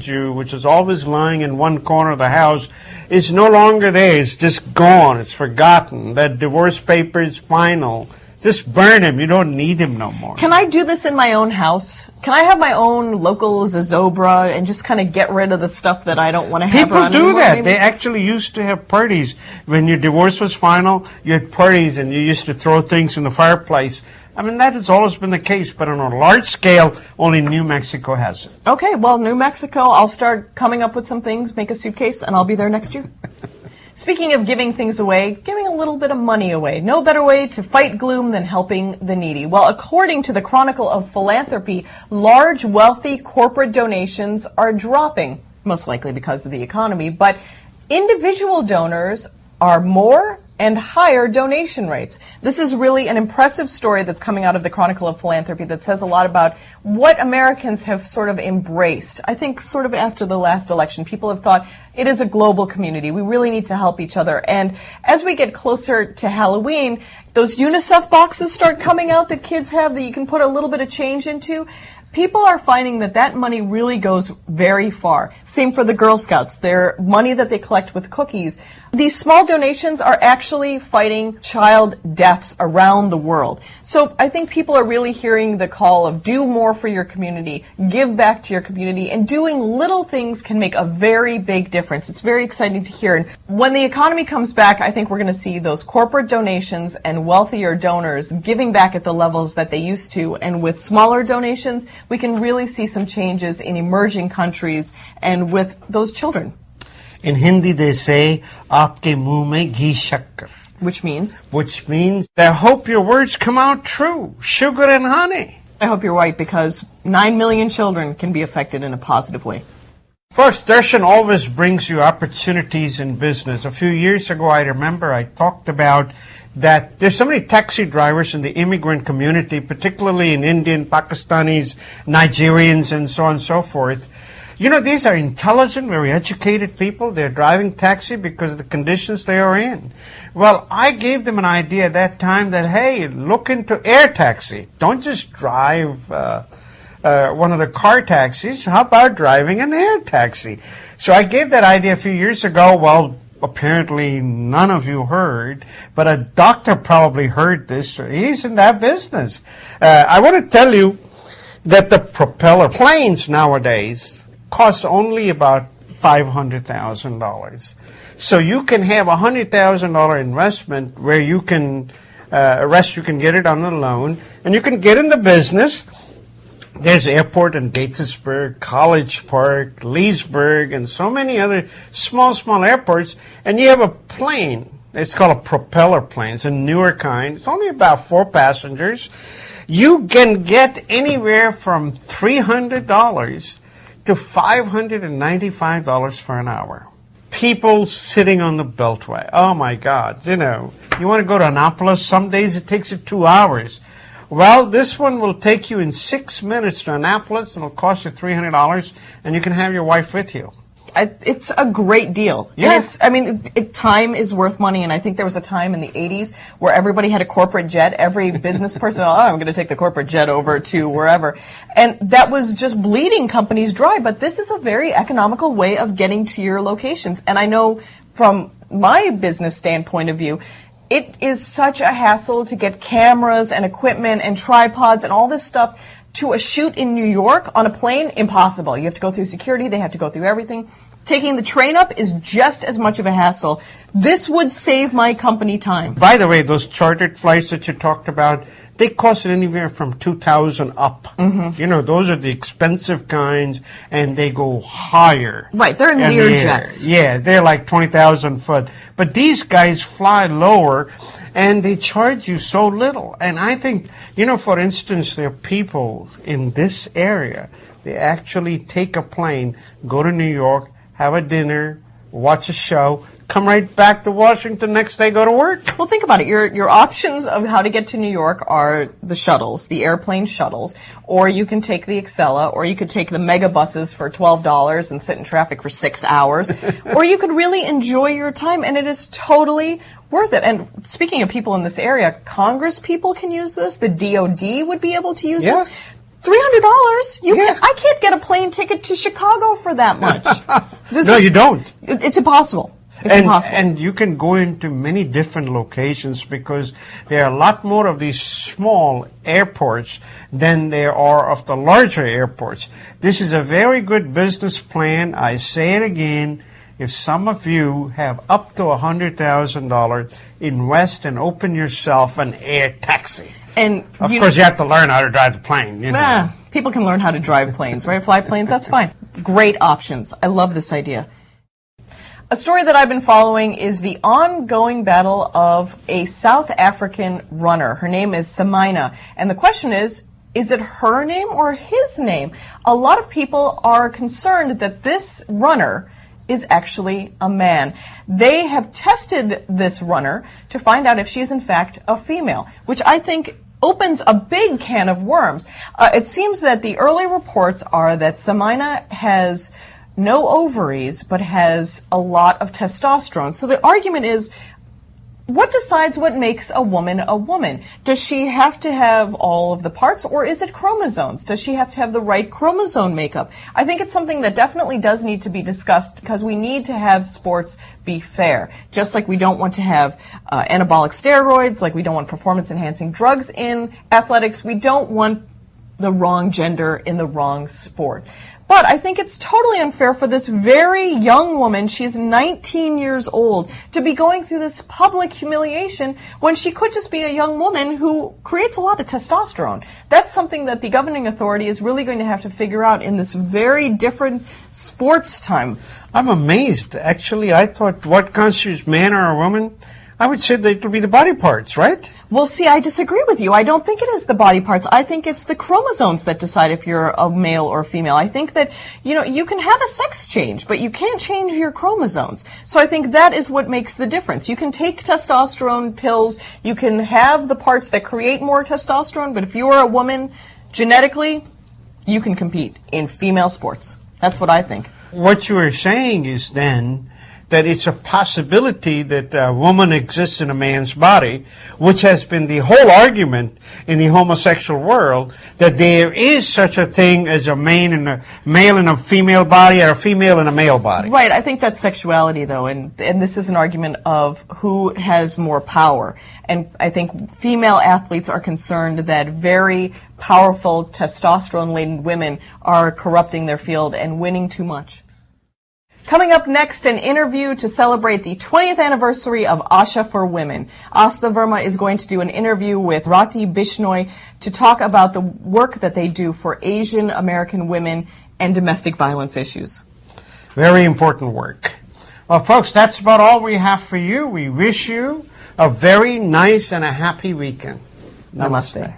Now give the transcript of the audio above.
you, which is always lying in one corner of the house, is no longer there. It's just gone. It's forgotten. That divorce paper is final. Just burn him. You don't need him no more. Can I do this in my own house? Can I have my own local zozobra and just kind of get rid of the stuff that I don't want to have around People do anymore, that. maybe? They actually used to have parties. When your divorce was final, you had parties and you used to throw things in the fireplace. I mean, that has always been the case, but on a large scale, only New Mexico has it. Okay, well, New Mexico, I'll start coming up with some things, make a suitcase, and I'll be there next year. Speaking of giving things away, giving a little bit of money away. No better way to fight gloom than helping the needy. Well, according to the Chronicle of Philanthropy, large, wealthy corporate donations are dropping, most likely because of the economy, but individual donors are more and higher donation rates. This is really an impressive story that's coming out of the Chronicle of Philanthropy that says a lot about what Americans have sort of embraced. I think sort of after the last election, people have thought it is a global community. We really need to help each other. And as we get closer to Halloween, those UNICEF boxes start coming out that kids have that you can put a little bit of change into. People are finding that that money really goes very far. Same for the Girl Scouts. Their money that they collect with cookies. These small donations are actually fighting child deaths around the world. So I think people are really hearing the call of do more for your community, give back to your community, and doing little things can make a very big difference. It's very exciting to hear. And when the economy comes back, I think we're going to see those corporate donations and wealthier donors giving back at the levels that they used to. And with smaller donations, we can really see some changes in emerging countries and with those children. In Hindi, they say, "Aapke muh mein ghee shakkar," Which means? which means, I hope your words come out true. Sugar and honey. I hope you're right, because 9 million children can be affected in a positive way. Of course, Darshan always brings you opportunities in business. A few years ago, I remember I talked about that there's so many taxi drivers in the immigrant community, particularly in Indian, Pakistanis, Nigerians, and so on and so forth. You know, these are intelligent, very educated people. They're driving taxi because of the conditions they are in. Well, I gave them an idea at that time that, hey, look into air taxi. Don't just drive one of the car taxis. How about driving an air taxi? So I gave that idea a few years ago. Well, apparently none of you heard, but a doctor probably heard this. He's in that business. I want to tell you that the propeller planes nowadays cost only about $500,000. So you can have a $100,000 investment where you can, you can get it on a loan, and you can get in the business. There's airport in Gaithersburg, College Park, Leesburg, and so many other small airports, and you have a plane. It's called a propeller plane. It's a newer kind. It's only about 4 passengers. You can get anywhere from $300 to $595 for an hour. People sitting on the Beltway. Oh, my God. You know, you want to go to Annapolis? Some days it takes you 2 hours. Well, this one will take you in 6 minutes to Annapolis, and it'll cost you $300, and you can have your wife with you. It's a great deal. Yeah. And time is worth money, and I think there was a time in the 80s where everybody had a corporate jet. Every business person, I'm going to take the corporate jet over to wherever. And that was just bleeding companies dry, but this is a very economical way of getting to your locations. And I know from my business standpoint of view, it is such a hassle to get cameras and equipment and tripods and all this stuff to a shoot in New York on a plane. Impossible. You have to go through security. They have to go through everything. Taking the train up is just as much of a hassle. This would save my company time. By the way, those chartered flights that you talked about, they cost anywhere from $2,000 up. Mm-hmm. You know, those are the expensive kinds, and they go higher. Right, they're in Learjets. Yeah, they're like 20,000 foot. But these guys fly lower, and they charge you so little. And I think, you know, for instance, there are people in this area, they actually take a plane, go to New York, have a dinner, watch a show, come right back to Washington next day, go to work. Well, think about it. Your options of how to get to New York are the shuttles, the airplane shuttles, or you can take the Excella, or you could take the mega buses for $12 and sit in traffic for 6 hours, or you could really enjoy your time, and it is totally worth it. And speaking of people in this area, Congress people can use this. The DOD would be able to use this. $300? Yeah. I can't get a plane ticket to Chicago for that much. No, you don't. It's impossible. It's impossible. And you can go into many different locations because there are a lot more of these small airports than there are of the larger airports. This is a very good business plan. I say it again. If some of you have up to $100,000, invest and open yourself an air taxi. And of course, you have to learn how to drive the plane. You know. People can learn how to drive planes, right? Fly planes, that's fine. Great options. I love this idea. A story that I've been following is the ongoing battle of a South African runner. Her name is Samaina. And the question is it her name or his name? A lot of people are concerned that this runner is actually a man. They have tested this runner to find out if she is in fact a female, which I think opens a big can of worms. It seems that the early reports are that Samaina has no ovaries, but has a lot of testosterone. So the argument is, what decides what makes a woman a woman? Does she have to have all of the parts, or is it chromosomes? Does she have to have the right chromosome makeup? I think it's something that definitely does need to be discussed because we need to have sports be fair. Just like we don't want to have anabolic steroids, like we don't want performance-enhancing drugs in athletics, we don't want the wrong gender in the wrong sport. But I think it's totally unfair for this very young woman, she's 19 years old, to be going through this public humiliation when she could just be a young woman who creates a lot of testosterone. That's something that the governing authority is really going to have to figure out in this very different sports time. I'm amazed. Actually, I thought what constitutes man or a woman, I would say that it would be the body parts, right? Well, see, I disagree with you. I don't think it is the body parts. I think it's the chromosomes that decide if you're a male or female. I think that, you can have a sex change, but you can't change your chromosomes. So I think that is what makes the difference. You can take testosterone pills, you can have the parts that create more testosterone, but if you are a woman, genetically, you can compete in female sports. That's what I think. What you are saying is then that it's a possibility that a woman exists in a man's body, which has been the whole argument in the homosexual world, that there is such a thing as a male in a female body or a female in a male body. Right. I think that's sexuality, though, and this is an argument of who has more power. And I think female athletes are concerned that very powerful testosterone-laden women are corrupting their field and winning too much. Coming up next, an interview to celebrate the 20th anniversary of Asha for Women. Asta Verma is going to do an interview with Rati Bishnoi to talk about the work that they do for Asian American women and domestic violence issues. Very important work. Well, folks, that's about all we have for you. We wish you a very nice and a happy weekend. Namaste.